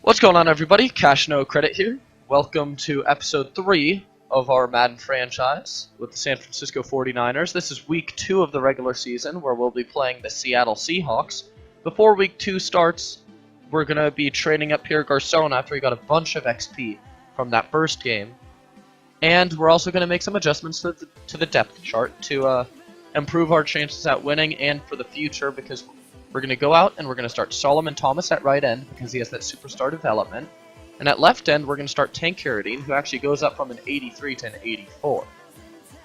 What's going on, everybody? Cash No Credit here. Welcome to episode 3 of our Madden franchise with the San Francisco 49ers. This is week 2 of the regular season where we'll be playing the Seattle Seahawks. Before week 2 starts, we're going to be training up Pierre Garcon after he got a bunch of XP from that first game. And we're also going to make some adjustments to the depth chart to improve our chances at winning and for the future, because we're going to go out and we're going to start Solomon Thomas at right end because he has that superstar development. And at left end, we're going to start Tank Carradine, who actually goes up from an 83 to an 84.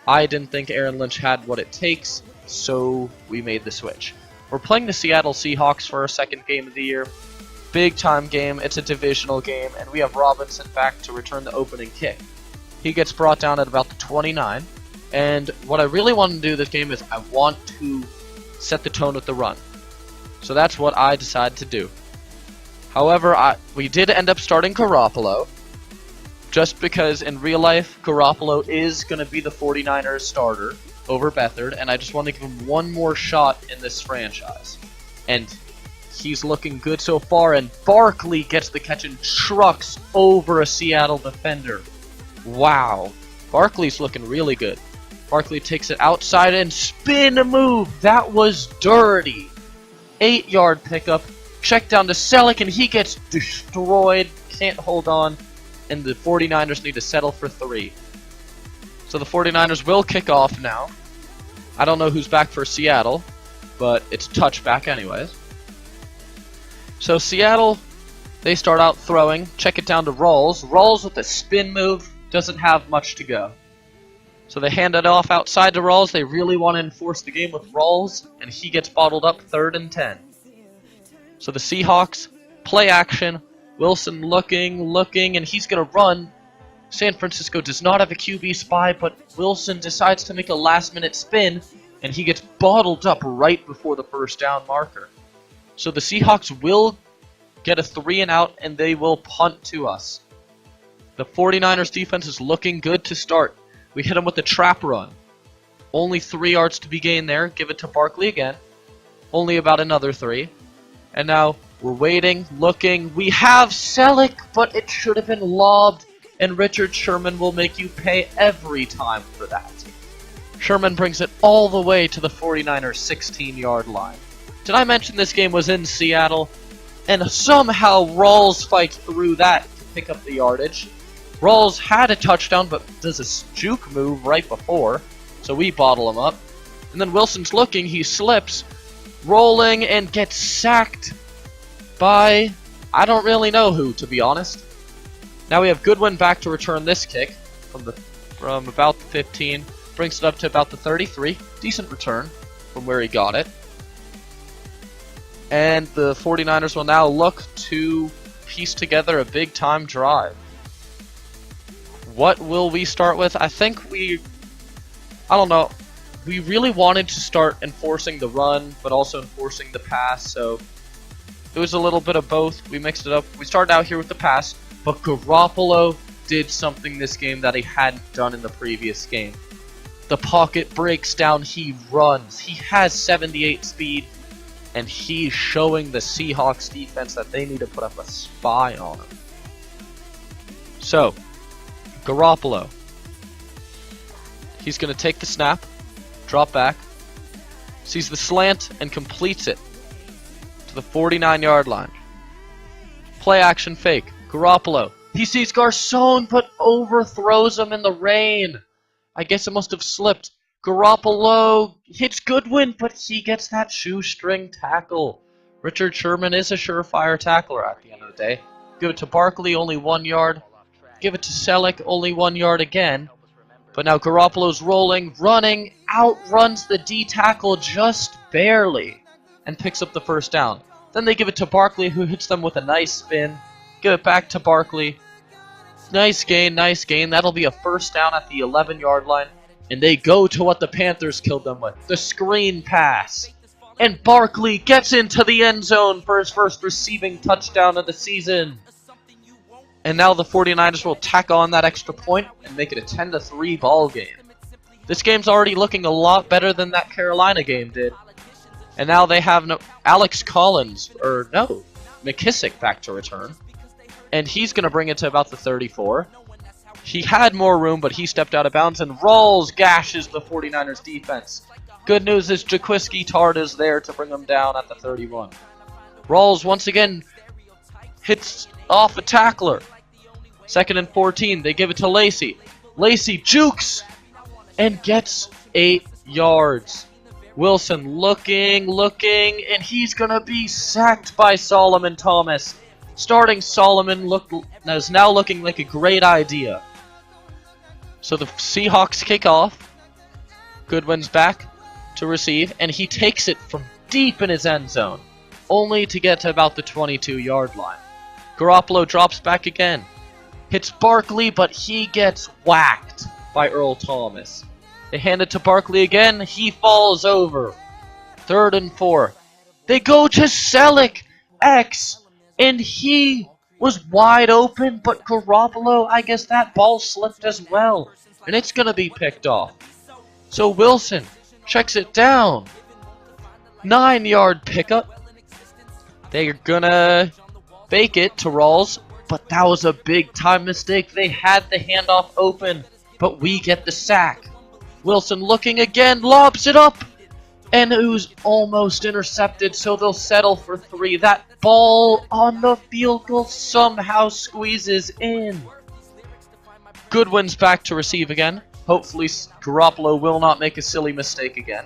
I didn't think Aaron Lynch had what it takes, so we made the switch. We're playing the Seattle Seahawks for our second game of the year. Big time game, it's a divisional game, and we have Robinson back to return the opening kick. He gets brought down at about the 29, and what I really want to do this game is I want to set the tone with the run. So that's what I decided to do. However, we did end up starting Garoppolo, just because in real life, Garoppolo is going to be the 49ers starter over Beathard, and I just want to give him one more shot in this franchise. And he's looking good so far, and Barkley gets the catch and trucks over a Seattle defender. Wow. Barkley's looking really good. Barkley takes it outside and spin move. That was dirty. 8-yard pickup, check down to Selleck, and he gets destroyed, can't hold on, and the 49ers need to settle for 3. So the 49ers will kick off now. I don't know who's back for Seattle, but it's touchback anyways. So Seattle, they start out throwing, check it down to Rawls. Rawls with a spin move, doesn't have much to go. So they hand it off outside to Rawls. They really want to enforce the game with Rawls, and he gets bottled up 3rd and 10. So the Seahawks, play action, Wilson looking, and he's going to run. San Francisco does not have a QB spy, but Wilson decides to make a last-minute spin, and he gets bottled up right before the first down marker. So the Seahawks will get a 3 and out, and they will punt to us. The 49ers defense is looking good to start. We hit him with a trap run. Only 3 yards to be gained there. Give it to Barkley again. Only about another 3. And now we're waiting, looking. We have Selleck, but it should have been lobbed. And Richard Sherman will make you pay every time for that. Sherman brings it all the way to the 49ers' 16-yard line. Did I mention this game was in Seattle? And somehow Rawls fights through that to pick up the yardage. Rawls had a touchdown, but does a juke move right before, so we bottle him up. And then Wilson's looking, he slips, rolling, and gets sacked by, I don't really know who, to be honest. Now we have Goodwin back to return this kick from about the 15, brings it up to about the 33. Decent return from where he got it. And the 49ers will now look to piece together a big-time drive. What will we start with? I think I don't know. We really wanted to start enforcing the run, but also enforcing the pass, so it was a little bit of both. We mixed it up. We started out here with the pass, but Garoppolo did something this game that he hadn't done in the previous game. The pocket breaks down, he runs. He has 78 speed, and he's showing the Seahawks defense that they need to put up a spy on him. So, Garoppolo. He's going to take the snap, drop back, sees the slant, and completes it to the 49-yard line. Play action fake. Garoppolo. He sees Garcon, but overthrows him in the rain. I guess it must have slipped. Garoppolo hits Goodwin, but he gets that shoestring tackle. Richard Sherman is a surefire tackler at the end of the day. Give it to Barkley, only 1 yard. Give it to Selleck, only 1 yard again. But now Garoppolo's rolling, running, outruns the D tackle just barely, and picks up the first down. Then they give it to Barkley, who hits them with a nice spin. Give it back to Barkley. Nice gain, nice gain. That'll be a first down at the 11-yard line. And they go to what the Panthers killed them with, the screen pass. And Barkley gets into the end zone for his first receiving touchdown of the season. And now the 49ers will tack on that extra point and make it a 10-3 ball game. This game's already looking a lot better than that Carolina game did. And now they have Alex Collins, or no, McKissick back to return. and he's going to bring it to about the 34. He had more room, but he stepped out of bounds, and Rawls gashes the 49ers defense. Good news is Jaquiski Tard is there to bring him down at the 31. Rawls once again hits off a tackler. 2nd and 14. They give it to Lacey. Lacey jukes and gets 8 yards. Wilson looking, and he's going to be sacked by Solomon Thomas. Starting Solomon is now looking like a great idea. So the Seahawks kick off. Goodwin's back to receive, and he takes it from deep in his end zone, only to get to about the 22-yard line. Garoppolo drops back again. Hits Barkley, but he gets whacked by Earl Thomas. They hand it to Barkley again. He falls over. 3rd and 4. They go to Selleck X, and he was wide open, but Garoppolo, I guess that ball slipped as well, and it's going to be picked off. So Wilson checks it down. 9-yard pickup. They're going to fake it to Rawls, but that was a big-time mistake. They had the handoff open, but we get the sack. Wilson looking again, lobs it up, and it was almost intercepted, so they'll settle for 3. That ball on the field goal somehow squeezes in. Goodwin's back to receive again. Hopefully Garoppolo will not make a silly mistake again,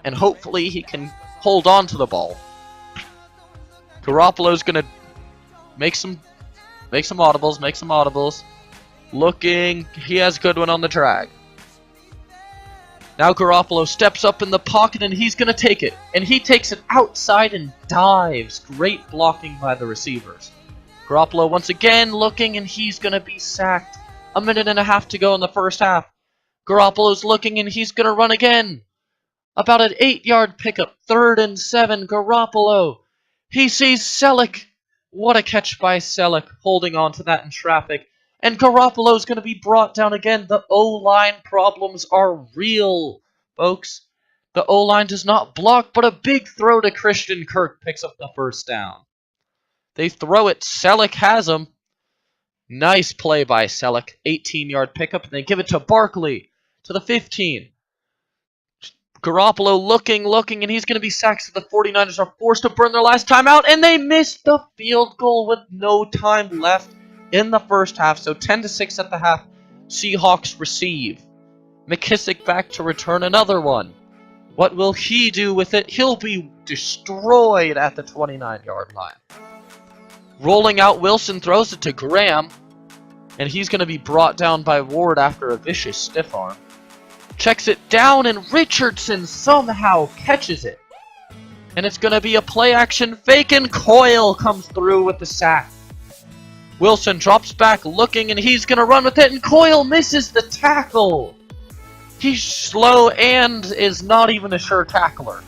and hopefully he can hold on to the ball. Garoppolo's going to make some audibles. Looking, he has Goodwin on the drag. Now Garoppolo steps up in the pocket, and he's going to take it. And he takes it outside and dives. Great blocking by the receivers. Garoppolo once again looking, and he's going to be sacked. 1.5 minutes to go in the first half. Garoppolo's looking, and he's going to run again. About an 8-yard pickup. 3rd and 7. Garoppolo. He sees Selleck. What a catch by Selleck, holding on to that in traffic. And Garoppolo's going to be brought down again. The O-line problems are real, folks. The O-line does not block, but a big throw to Christian Kirk picks up the first down. They throw it. Selleck has him. Nice play by Selleck. 18-yard pickup, and they give it to Barkley to the 15. Garoppolo looking, and he's going to be sacked, so the 49ers are forced to burn their last timeout, and they missed the field goal with no time left in the first half. So 10-6 at the half. Seahawks receive. McKissick back to return another one. What will he do with it? He'll be destroyed at the 29-yard line. Rolling out, Wilson throws it to Graham, and he's going to be brought down by Ward after a vicious stiff arm. Checks it down, and Richardson somehow catches it. And it's going to be a play-action fake, and Coyle comes through with the sack. Wilson drops back looking, and he's going to run with it, and Coyle misses the tackle. He's slow and is not even a sure tackler.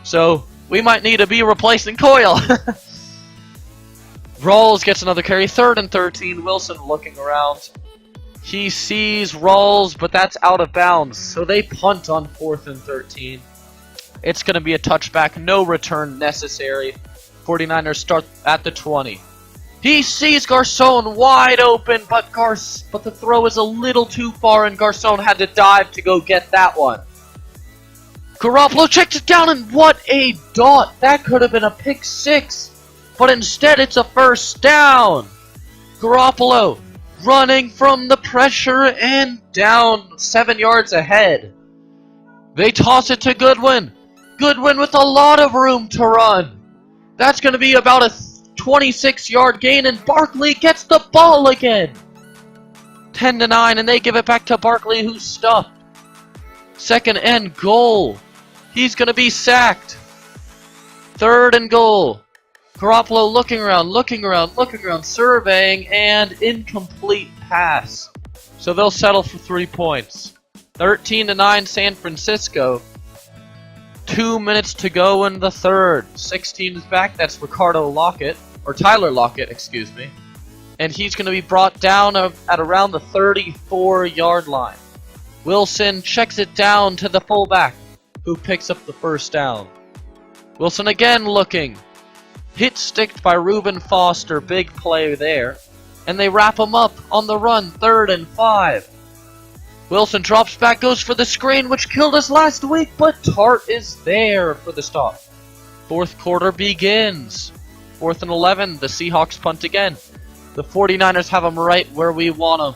So we might need to be replacing Coyle. Rawls gets another carry. 3rd and 13. Wilson looking around. He sees Rawls, but that's out of bounds. So they punt on 4th and 13. It's going to be a touchback. No return necessary. 49ers start at the 20. He sees Garcon wide open, but the throw is a little too far, and Garcon had to dive to go get that one. Garoppolo checks it down, and what a dot! That could have been a pick 6, but instead it's a first down. Garoppolo running from the pressure and down 7 yards ahead. They toss it to Goodwin. Goodwin with a lot of room to run. That's going to be about a 26-yard gain, and Barkley gets the ball again. 10-9, and they give it back to Barkley, who's stuffed. 2nd and goal. He's going to be sacked. 3rd and goal. Garoppolo looking around, surveying, and incomplete pass. So they'll settle for 3 points. 13-9 San Francisco. 2 minutes to go in the third. 16 is back. That's Tyler Lockett, excuse me. And he's going to be brought down at around the 34-yard line. Wilson checks it down to the fullback, who picks up the first down. Wilson again looking. Hit sticked by Reuben Foster, big play there. And they wrap him up on the run, 3rd and 5. Wilson drops back, goes for the screen, which killed us last week, but Tart is there for the stop. 4th quarter begins. 4th and 11, the Seahawks punt again. The 49ers have them right where we want them.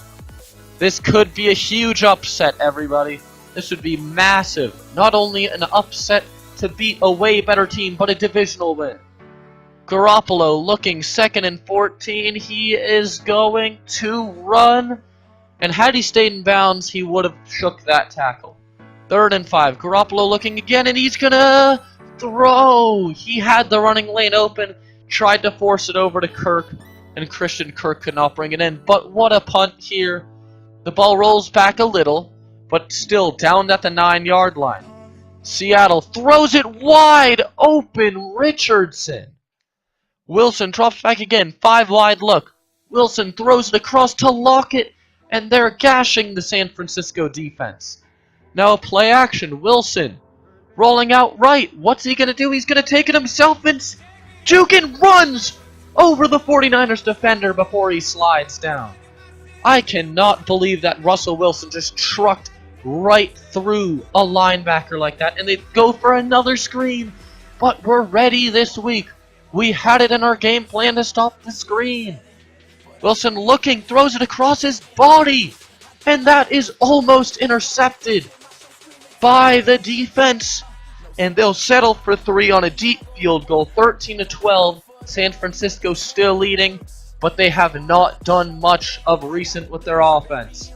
This could be a huge upset, everybody. This would be massive. Not only an upset to beat a way better team, but a divisional win. Garoppolo looking 2nd and 14. He is going to run. And had he stayed in bounds, he would have shook that tackle. 3rd and 5. Garoppolo looking again, and he's going to throw. He had the running lane open, tried to force it over to Kirk, and Christian Kirk could not bring it in. But what a punt here. The ball rolls back a little, but still down at the 9-yard line. Seattle throws it wide open. Richardson. Wilson drops back again. 5 wide look. Wilson throws it across to Lockett, and they're gashing the San Francisco defense. Now play action. Wilson rolling out right. What's he going to do? He's going to take it himself, and Jukin runs over the 49ers defender before he slides down. I cannot believe that Russell Wilson just trucked right through a linebacker like that, and they go for another screen. But we're ready this week. We had it in our game plan to stop the screen. Wilson looking, throws it across his body, and that is almost intercepted by the defense. And they'll settle for 3 on a deep field goal, 13-12. San Francisco still leading, but they have not done much of recent with their offense.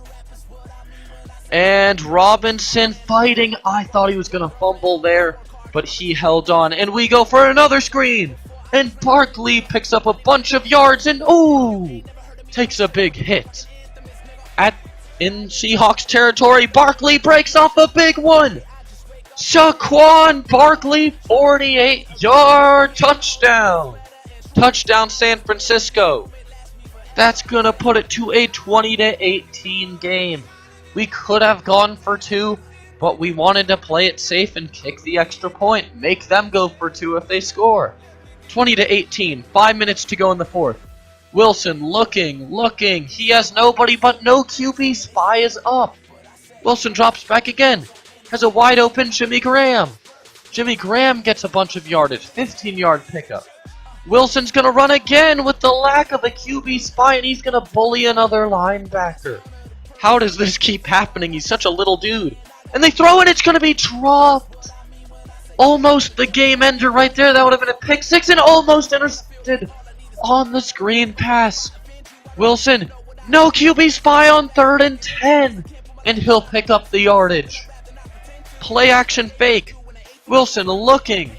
And Robinson fighting. I thought he was going to fumble there, but he held on. And we go for another screen. And Barkley picks up a bunch of yards and, ooh, takes a big hit. In Seahawks territory, Barkley breaks off a big one. Saquon Barkley, 48-yard touchdown. Touchdown San Francisco. That's going to put it to a 20-18 game. We could have gone for 2, but we wanted to play it safe and kick the extra point. Make them go for 2 if they score. 20-18, 5 minutes to go in the 4th. Wilson looking. He has nobody, but no QB spy is up. Wilson drops back again. Has a wide open Jimmy Graham. Jimmy Graham gets a bunch of yardage, 15-yard pickup. Wilson's going to run again with the lack of a QB spy, and he's going to bully another linebacker. How does this keep happening? He's such a little dude. And they throw it, it's going to be dropped. Almost the game ender right there. That would have been a pick 6 and almost intercepted on the screen pass. Wilson, no QB spy on 3rd and 10. And he'll pick up the yardage. Play action fake. Wilson looking.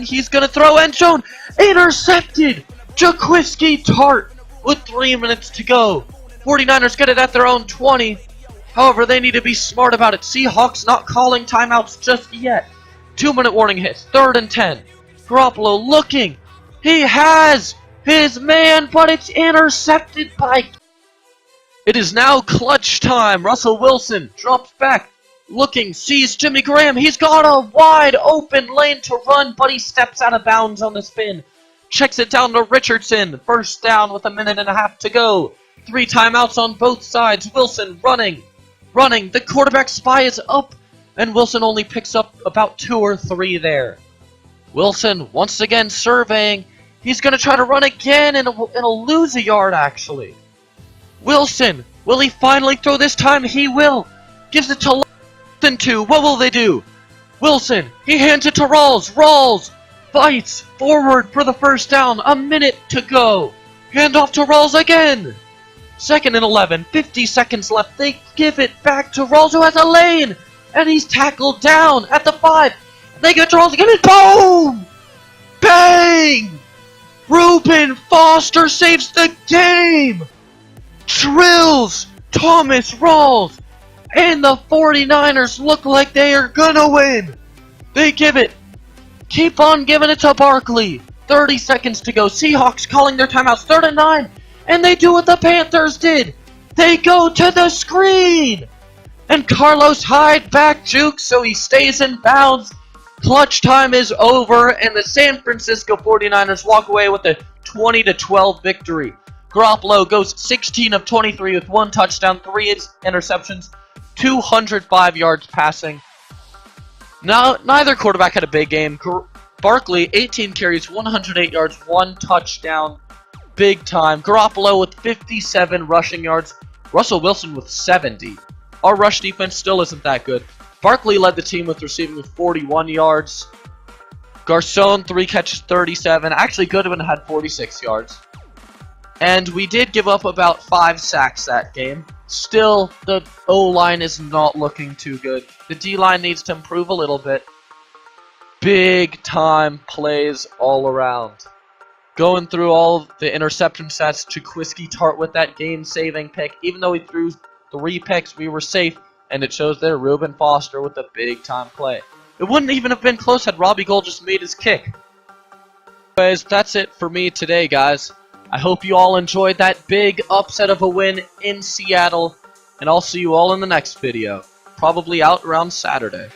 He's going to throw end zone. Intercepted. Jaquiski Tart with 3 minutes to go. 49ers get it at their own 20. However, they need to be smart about it. Seahawks not calling timeouts just yet. 2-minute warning hit. 3rd and 10. Garoppolo looking. He has his man, but it's intercepted by... It is now clutch time. Russell Wilson drops back. Looking, sees Jimmy Graham. He's got a wide open lane to run, but he steps out of bounds on the spin. Checks it down to Richardson. 1st down with 1.5 minutes to go. 3 timeouts on both sides. Wilson running. The quarterback spy is up, and Wilson only picks up about 2 or 3 there. Wilson once again surveying. He's going to try to run again, and it'll lose a yard, actually. Wilson, will he finally throw this time? He will. Gives it to Wilson 2. What will they do? Wilson, he hands it to Rawls. Rawls fights forward for the 1st down. 1 minute to go. Hand off to Rawls again. 2nd and 11. 50 seconds left. They give it back to Rawls, who has a lane. And he's tackled down at the 5. They get to Rawls again, and boom! Bang! Reuben Foster saves the game! Drills Thomas Rawls! And the 49ers look like they are gonna win! They give it. Keep on giving it to Barkley. 30 seconds to go. Seahawks calling their timeouts. 3rd and 9. And they do what the Panthers did. They go to the screen. And Carlos Hyde back jukes, so he stays in bounds. Clutch time is over, and the San Francisco 49ers walk away with a 20-12 victory. Garoppolo goes 16 of 23 with 1 touchdown, 3 interceptions, 205 yards passing. Now, neither quarterback had a big game. Barkley, 18 carries, 108 yards, 1 touchdown. Big time. Garoppolo with 57 rushing yards. Russell Wilson with 70. Our rush defense still isn't that good. Barkley led the team with receiving with 41 yards. Garcon, 3 catches, 37. Actually, Goodwin had 46 yards. And we did give up about 5 sacks that game. Still, the O-line is not looking too good. The D-line needs to improve a little bit. Big time plays all around. Going through all the interception stats, Jaquiski Tart with that game-saving pick. Even though he threw 3 picks, we were safe. And it shows there Reuben Foster with a big-time play. It wouldn't even have been close had Robbie Gould just made his kick. Anyways, that's it for me today, guys. I hope you all enjoyed that big upset of a win in Seattle, and I'll see you all in the next video, probably out around Saturday.